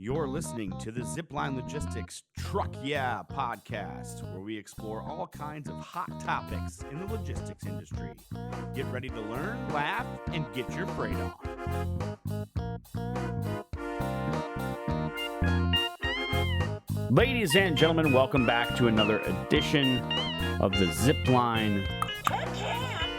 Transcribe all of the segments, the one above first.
You're listening to the Zipline Logistics Truck Yeah podcast, where we explore all kinds of hot topics in the logistics industry. Get ready to learn, laugh, and get your freight on. Ladies and gentlemen, welcome back to another edition of the Zipline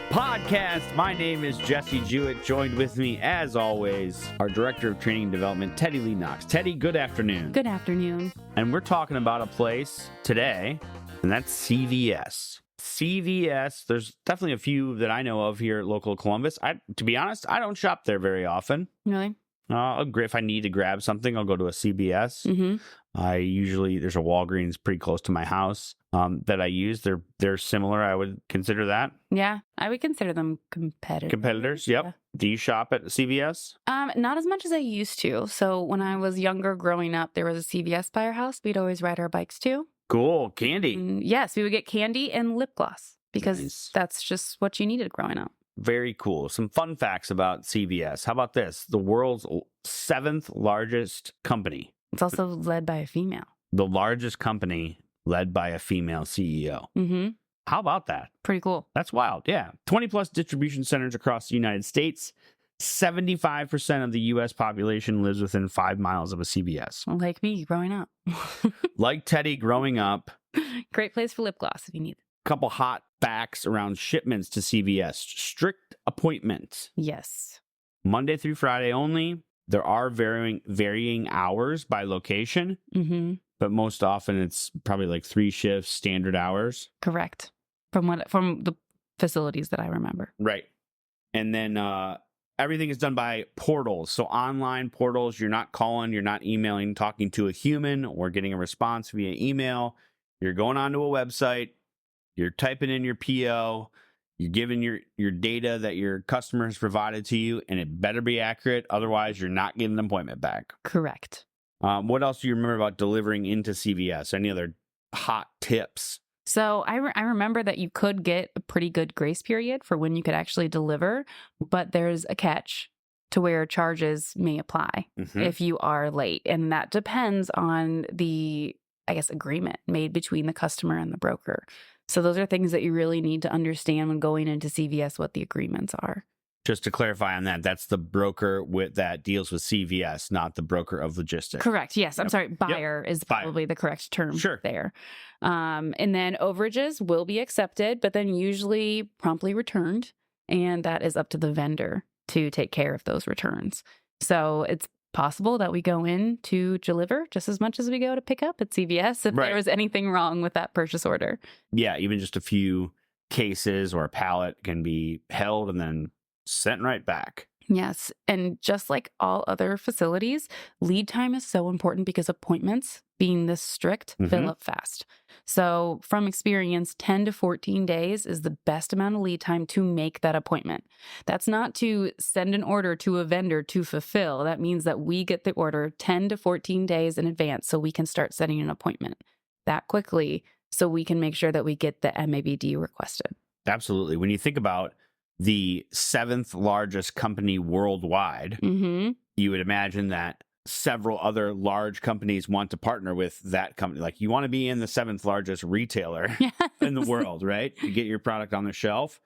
podcast. My name is Jesse Jewett. Joined with me, as always, our Director of Training and Development, Teddy Lee Knox. Teddy, good afternoon. Good afternoon. And we're talking about a place today, and that's CVS. CVS, there's definitely a few that I know of here at local Columbus. To be honest, I don't shop there very often. Really? If I need to grab something, I'll go to a CVS. Mm-hmm. There's a Walgreens pretty close to my house that I use. They're similar. I would consider that. Yeah, I would consider them competitors. Competitors, yep. Yeah. Do you shop at CVS? Not as much as I used to. So when I was younger, growing up, there was a CVS by our house. We'd always ride our bikes to. Cool. Candy. Yes, we would get candy and lip gloss because Nice. That's just what you needed growing up. Very cool. Some fun facts about CVS. How about this? The world's 7th largest company. It's also led by a female. The largest company led by a female CEO. Mm-hmm. How about that? Pretty cool. That's wild. Yeah. 20 plus distribution centers across the United States. 75% of the U.S. population lives within 5 miles of a CVS. Like me growing up. Like Teddy growing up. Great place for lip gloss if you need it. Couple hot facts around shipments to CVS. Strict appointments. Yes. Monday through Friday only. There are varying hours by location, Mm-hmm. but most often it's probably like 3 shifts, standard hours. Correct. From the facilities that I remember. Right. And then everything is done by portals. So online portals, you're not calling, you're not emailing, talking to a human or getting a response via email. You're going onto a website, you're typing in your PO, you're giving your data that your customer has provided to you, and it better be accurate. Otherwise, you're not getting an appointment back. Correct. What else do you remember about delivering into CVS? Any other hot tips? So I remember that you could get a pretty good grace period for when you could actually deliver, but there's a catch to where charges may apply if you are late. And that depends on the, agreement made between the customer and the broker. So those are things that you really need to understand when going into CVS, what the agreements are. Just to clarify on that, that's the broker that deals with CVS, not the broker of logistics. Correct. Yes. I'm Yep. sorry. Buyer is probably the correct term there. And then overages will be accepted, but then usually promptly returned. And that is up to the vendor to take care of those returns. So it's possible that we go in to deliver just as much as we go to pick up at CVS if there was anything wrong with that purchase order. Yeah, even just a few cases or a pallet can be held and then sent right back. Yes. And just like all other facilities, lead time is so important because appointments, being this strict, fill up fast. So from experience, 10 to 14 days is the best amount of lead time to make that appointment. That's not to send an order to a vendor to fulfill. That means that we get the order 10 to 14 days in advance so we can start setting an appointment that quickly so we can make sure that we get the MABD requested. Absolutely. When you think about the 7th largest company worldwide, you would imagine that several other large companies want to partner with that company. Like you want to be in the 7th largest retailer in the world, right? To get your product on the shelf.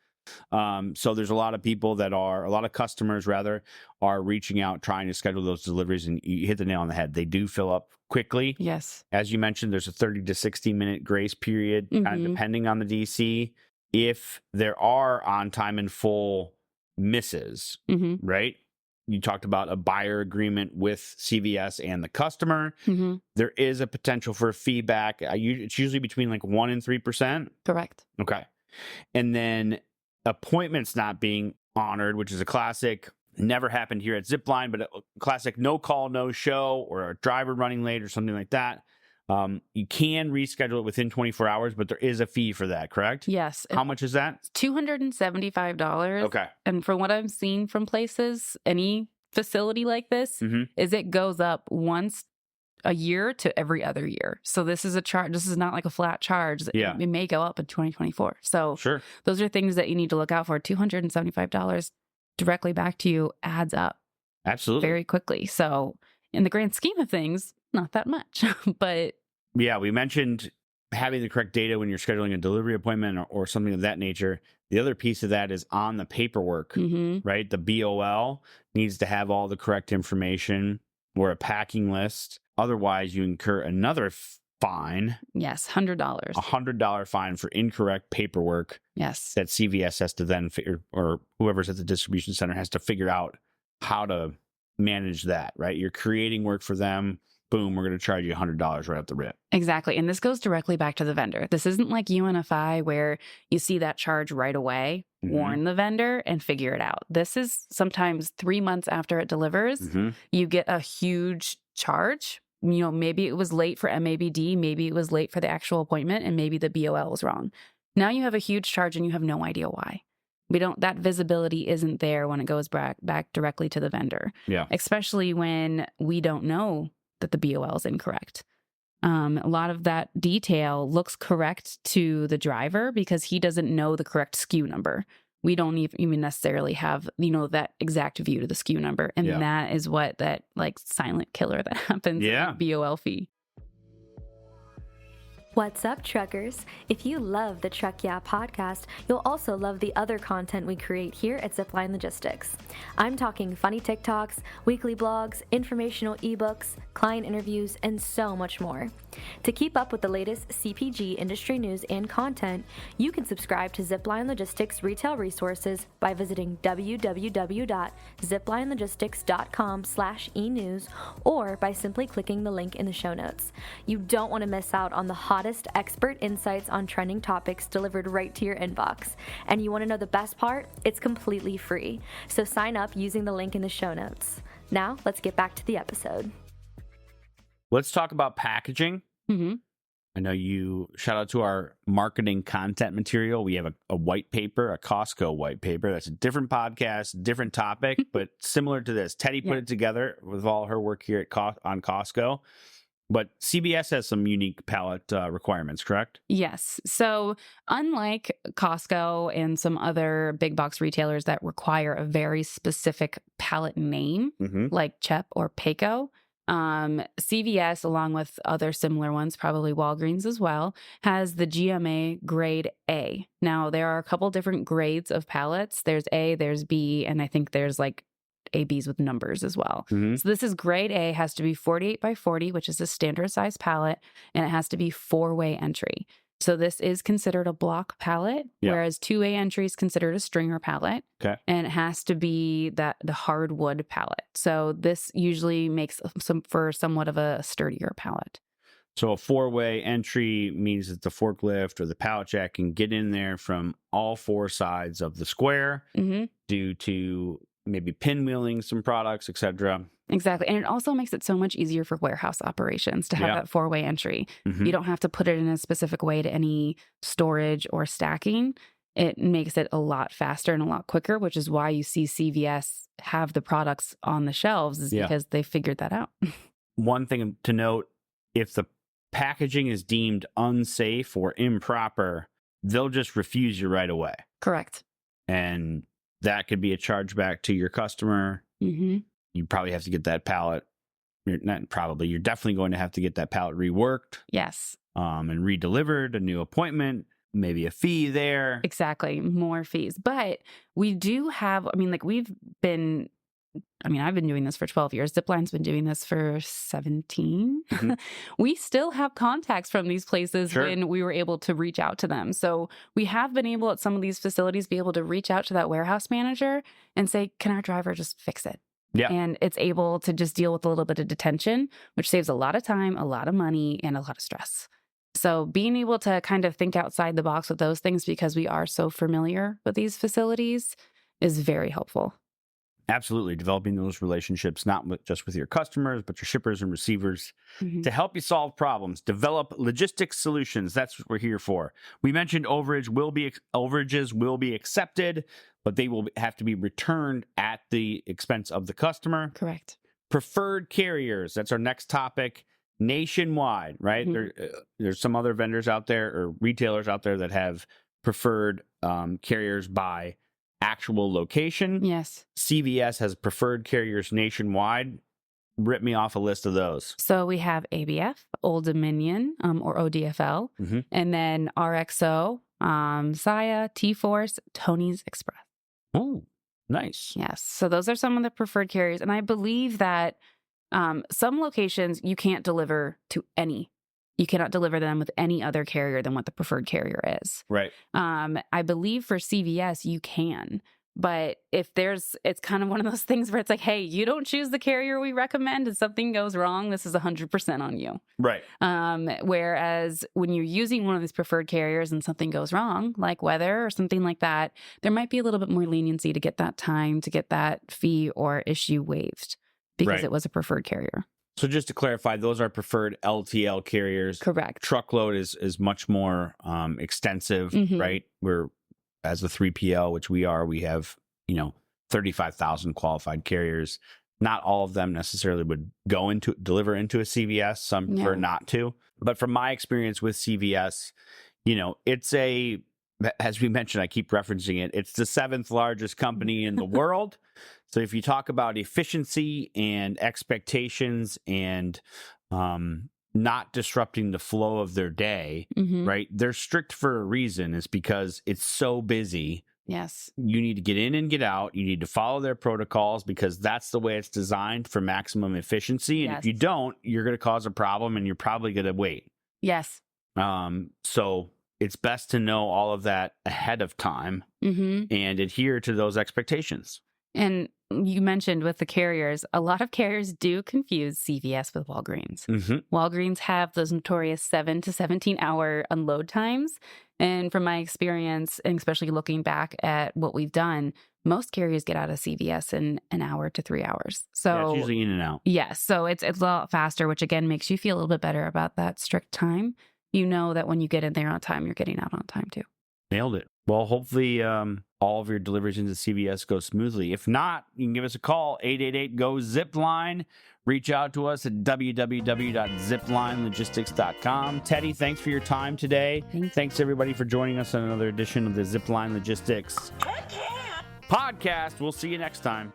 So there's a lot of customers are reaching out, trying to schedule those deliveries, and you hit the nail on the head. They do fill up quickly. Yes. As you mentioned, there's a 30 to 60 minute grace period, kind of depending on the DC. If there are on time and full misses, right? You talked about a buyer agreement with CVS and the customer. There is a potential for feedback. It's usually between like 1% and 3%. Correct. Okay. And then appointments not being honored, which is a classic. Never happened here at Zipline, but a classic no call, no show, or a driver running late or something like that. You can reschedule it within 24 hours, but there is a fee for that, correct? Yes. How much is that? $275. Okay. And from what I've seen from places, any facility like this, is it goes up once a year to every other year. So this is a charge. This is not like a flat charge. Yeah. It may go up in 2024. So Sure. Those are things that you need to look out for. $275 directly back to you adds up Absolutely. very quickly. So in the grand scheme of things, not that much. But yeah, we mentioned having the correct data when you're scheduling a delivery appointment or something of that nature. The other piece of that is on the paperwork, right? The BOL needs to have all the correct information or a packing list. Otherwise, you incur another fine. Yes, $100. $100 fine for incorrect paperwork. Yes. That CVS has to then figure, or whoever's at the distribution center has to figure out how to manage that, right? You're creating work for them. Boom, we're going to charge you $100 right off the rip. Exactly. And this goes directly back to the vendor. This isn't like UNFI where you see that charge right away, warn the vendor, and figure it out. This is sometimes 3 months after it delivers, you get a huge charge. You know, maybe it was late for MABD, maybe it was late for the actual appointment, and maybe the BOL was wrong. Now you have a huge charge and you have no idea why. That visibility isn't there when it goes back directly to the vendor. Yeah. Especially when we don't know that the BOL is incorrect. A lot of that detail looks correct to the driver because he doesn't know the correct SKU number. We don't even necessarily have, that exact view to the SKU number. And that is what that silent killer that happens in the BOL fee. What's up, truckers? If you love the Truck Yeah podcast, you'll also love the other content we create here at Zipline Logistics. I'm talking funny TikToks, weekly blogs, informational ebooks, client interviews, and so much more. To keep up with the latest CPG industry news and content, you can subscribe to Zipline Logistics retail resources by visiting www.ziplinelogistics.com/enews or by simply clicking the link in the show notes. You don't want to miss out on the hottest expert insights on trending topics delivered right to your inbox. And you want to know the best part? It's completely free. So sign up using the link in the show notes. Now, let's get back to the episode. Let's talk about packaging. I know you shout out to our marketing content material. We have a white paper, a Costco white paper. That's a different podcast, different topic, but similar to this. Teddy put it together with all her work here on Costco. But CVS has some unique pallet requirements, correct? Yes. So unlike Costco and some other big box retailers that require a very specific pallet name, like CHEP or Payco, CVS, along with other similar ones, probably Walgreens as well, has the GMA grade A. Now, there are a couple different grades of pallets. There's A, there's B, and I think there's ABs with numbers as well. So this is grade A, has to be 48 by 40, which is a standard size pallet, and it has to be 4-way entry. So this is considered a block pallet, whereas 2-way entry is considered a stringer pallet. Okay. And it has to be the hardwood pallet. So this usually makes for somewhat of a sturdier pallet. So a 4-way entry means that the forklift or the pallet jack can get in there from all 4 sides of the square due to maybe pinwheeling some products, etc. Exactly. And it also makes it so much easier for warehouse operations to have that 4-way entry. You don't have to put it in a specific way to any storage or stacking. It makes it a lot faster and a lot quicker, which is why you see CVS have the products on the shelves is because they figured that out. One thing to note, if the packaging is deemed unsafe or improper, they'll just refuse you right away. Correct. And that could be a chargeback to your customer. You probably have to get that pallet. You're definitely going to have to get that pallet reworked. Yes. And redelivered, a new appointment, maybe a fee there. Exactly. More fees. But we do have, I've been doing this for 12 years. Zipline's been doing this for 17. We still have contacts from these places when we were able to reach out to them. So we have been able at some of these facilities be able to reach out to that warehouse manager and say, can our driver just fix it? Yeah. And it's able to just deal with a little bit of detention, which saves a lot of time, a lot of money, and a lot of stress. So being able to kind of think outside the box with those things because we are so familiar with these facilities is very helpful. Absolutely. Developing those relationships, not just with your customers, but your shippers and receivers to help you solve problems. Develop logistics solutions. That's what we're here for. We mentioned overages will be accepted, but they will have to be returned at the expense of the customer. Correct. Preferred carriers. That's our next topic. Nationwide, right? There's some other vendors out there or retailers out there that have preferred carriers by actual location. Yes. CVS has preferred carriers nationwide. rip me off a list of those. So we have ABF, Old Dominion, or ODFL, and then RXO, Saya, T-Force, Tony's Express. Oh, nice. Yes. So those are some of the preferred carriers. And I believe that some locations you can't deliver to any. You cannot deliver them with any other carrier than what the preferred carrier is. Right. I believe for CVS you can. But if it's kind of one of those things where it's like, hey, you don't choose the carrier we recommend and something goes wrong, this is 100% on you. Right. Whereas when you're using one of these preferred carriers and something goes wrong, like weather or something like that, there might be a little bit more leniency to get that time, to get that fee or issue waived because it was a preferred carrier. So just to clarify, those are preferred LTL carriers. Correct. Truckload is much more extensive, right? We're as a 3PL, which we have, 35,000 qualified carriers. Not all of them necessarily would deliver into a CVS. Some prefer not to. But from my experience with CVS, it's as we mentioned, I keep referencing it, it's the 7th largest company in the world. So if you talk about efficiency and expectations and not disrupting the flow of their day, right? They're strict for a reason. It's because it's so busy. Yes. You need to get in and get out. You need to follow their protocols because that's the way it's designed for maximum efficiency. And if you don't, you're going to cause a problem and you're probably going to wait. Yes. So it's best to know all of that ahead of time and adhere to those expectations. And you mentioned with the carriers, a lot of carriers do confuse CVS with Walgreens. Walgreens have those notorious 7 to 17-hour unload times. And from my experience, and especially looking back at what we've done, most carriers get out of CVS in an hour to 3 hours. So it's usually in and out. Yes. So it's a lot faster, which again makes you feel a little bit better about that strict time. You know that when you get in there on time, you're getting out on time too. Nailed it. Well, hopefully all of your deliveries into CVS go smoothly. If not, you can give us a call, 888-GO-ZIPLINE. Reach out to us at www.ziplinelogistics.com. Teddy, thanks for your time today. Thanks, everybody, for joining us on another edition of the Zipline Logistics podcast. We'll see you next time.